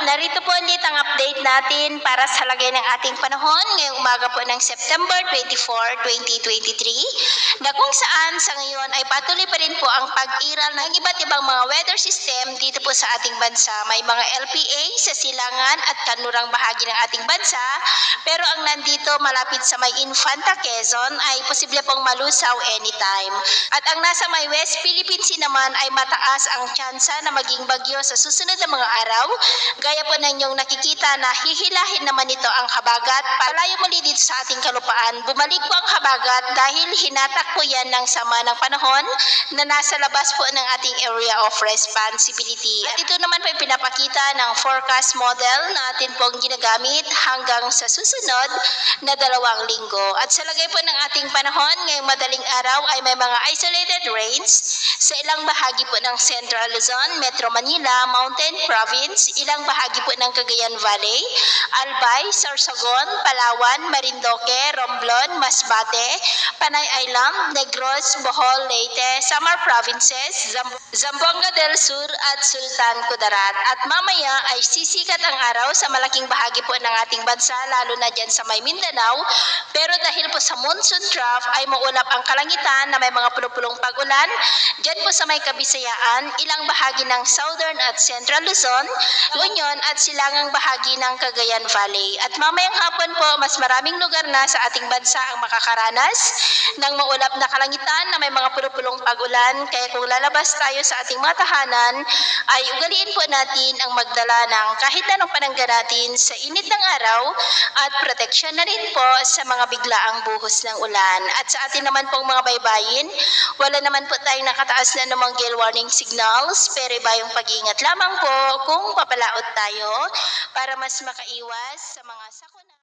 narito po ulit ang update natin para sa lagay ng ating panahon ngayong umaga po ng September 24, 2023 na kung saan sa ngayon ay patuloy pa rin po ang pag-iral ng iba't ibang mga weather system dito po sa ating bansa. May mga LPA sa silangan at kanlurang bahagi ng ating bansa, pero ang nandito malapit sa may Infanta Quezon ay posible pong malusaw anytime. At ang nasa may West Philippine Sea naman ay mataas ang tsansa na maging bagyo sa susunod na mga araw. Gaya po na inyong nakikita na hihilahin naman ito ang habagat. Palayo muli dito sa ating kalupaan, bumalik po ang habagat dahil hinatak po yan ng sama ng panahon na nasa labas po ng ating area of responsibility. At ito naman po yung pinapakita ng forecast model natin pong ginagamit hanggang sa susunod na 2 linggo. At sa lagay po ng ating panahon ngayong madaling araw ay may mga isolated rains sa ilang bahagi po ng Central Luzon, Metro Manila, Mountain Province, ilang bahagi po ng Cagayan Valley, Albay, Sorsogon, Palawan, Marindoque, Romblon, Masbate, Panay Island, Negros, Bohol, Leyte, Samar Provinces, Zamboanga del Sur at Sultan Kudarat. At mamaya ay sisikat ang araw sa malaking bahagi po ng ating bansa, lalo na dyan sa may Mindanao. Pero dahil po sa monsoon trough ay maulap ang kalangitan na may mga pulupulong pag-ulan, dyan po sa may Kabisayaan, ilang bahagi ng Southern at Central Luzon, Union at silangang bahagi ng Cagayan Valley. At mamayang hapon po, mas maraming lugar na sa ating bansa ang makakaranas ng maulap na kalangitan na may mga pulupulong pag-ulan. Kaya kung lalabas tayo sa ating mga tahanan, ay ugaliin po natin ang magdala ng kahit anong panangga natin sa init ng araw at proteksyon na rin po sa mga biglaang buhos ng ulan. At sa atin naman pong mga baybayin, wala naman po tayong nakataas na namang gale warning signals, pero iba yung pag-iingat lamang po kung papalaot tayo para mas makaiwas sa mga sakit.